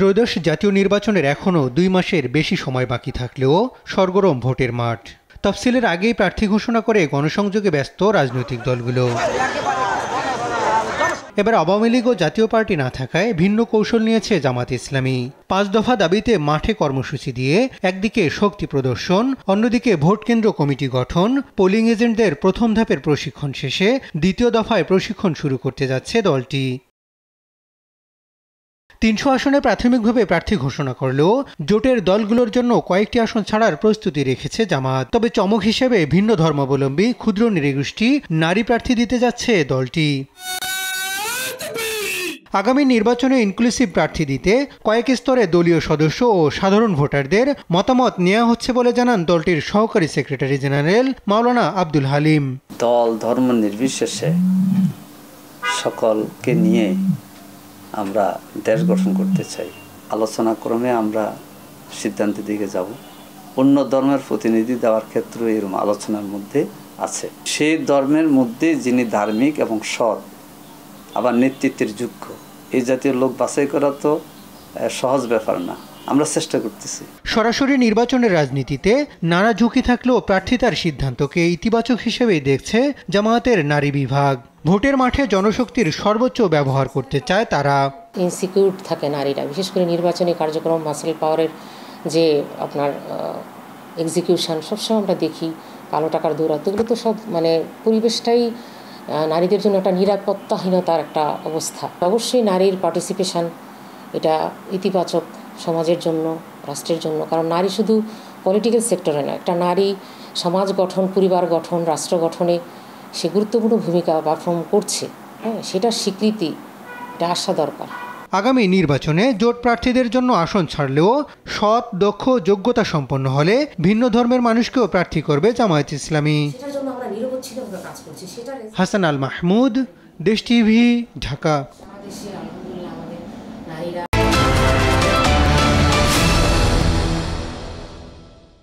ত্রয়োদশ জাতীয় নির্বাচনের এখনও 2 মাসের বেশি সময় বাকি থাকলেও সরগরম ভোটের মাঠ। তফসিলের আগেই প্রার্থী ঘোষণা করে গণসংযোগে ব্যস্ত রাজনৈতিক দলগুলো। এবার আওয়ামী লীগ ও জাতীয় পার্টি না থাকায় ভিন্ন কৌশল নিয়েছে জামাত ইসলামী। 5 দফা দাবিতে মাঠে কর্মসূচি দিয়ে একদিকে শক্তি প্রদর্শন, অন্যদিকে ভোট কেন্দ্র কমিটি গঠন, পোলিং এজেন্টদের প্রথম ধাপের প্রশিক্ষণ শেষে দ্বিতীয় দফায় প্রশিক্ষণ শুরু করতে যাচ্ছে দলটি। 300 আসনে প্রাথমিকভাবে প্রার্থী ঘোষণা করলেও জোটের দলগুলোর জন্য কয়েকটি আসন ছাড়ার প্রস্তুতি রেখেছে জামাত। তবে চমক হিসেবে ভিন্ন ধর্মাবলম্বী ক্ষুদ্র নৃগোষ্ঠী নারী প্রার্থী দিতে যাচ্ছে দলটি। আগামী নির্বাচনে ইনক্লুসিভ প্রার্থী দিতে কয়েক স্তরে দলীয় সদস্য ও সাধারণ ভোটারদের মতামত নেওয়া হচ্ছে বলে জানান দলটির সহকারী সেক্রেটারি জেনারেল মাওলানা আব্দুল হালিম। দল ধর্ম নির্বিশেষে সকলকে নিয়ে আমরা দেশ গঠন করতে চাই। আলোচনা ক্রমে আমরা সিদ্ধান্তের দিকে যাব। অন্য ধর্মের প্রতিনিধি দেওয়ার ক্ষেত্রে এরকম আলোচনার মধ্যে আছে। সেই ধর্মের মধ্যে যিনি ধার্মিক এবং সৎ আবার নেতৃত্বের যোগ্য, এই জাতীয় লোক বাছাই করা তো সহজ ব্যাপার না। আমরা চেষ্টা করতেছি। সরাসরি নির্বাচনের রাজনীতিতে নানা ঝুঁকি থাকলেও প্রার্থিতার সিদ্ধান্তকে ইতিবাচক হিসেবেই দেখছে জামায়াতের নারী বিভাগ। ভোটের মাঠে জনশক্তির সর্বোচ্চ ব্যবহার করতে চায় তারা। ইনসিকিউর থাকে নারীরা, বিশেষ করে নির্বাচনী কার্যক্রম, মাসেল পাওয়ারের যে আপনার এক্সিকিউশন সবসময় আমরা দেখি, কালো টাকার দৌরাত্ম্য, এগুলো তো সব পরিবেশটাই নারীদের জন্য একটা নিরাপত্তাহীনতার একটা অবস্থা। অবশ্যই নারীর পার্টিসিপেশন এটা ইতিবাচক সমাজের জন্য, রাষ্ট্রের জন্য। কারণ নারী শুধু পলিটিক্যাল সেক্টরে নয়, একটা নারী সমাজ গঠন, পরিবার গঠন, রাষ্ট্র গঠনে সে গুরুত্বপূর্ণ ভূমিকা পারফর্ম করছে। সেটার স্বীকৃতি এটা আসা দরকার। আগামী নির্বাচনে জোট প্রার্থীদের জন্য আসন ছাড়লেও সৎ, দক্ষ, যোগ্যতা সম্পন্ন হলে ভিন্ন ধর্মের মানুষকেও প্রার্থী করবে জামায়াত ইসলামী। হাসান আল মাহমুদ, দেশ টিভি, ঢাকা।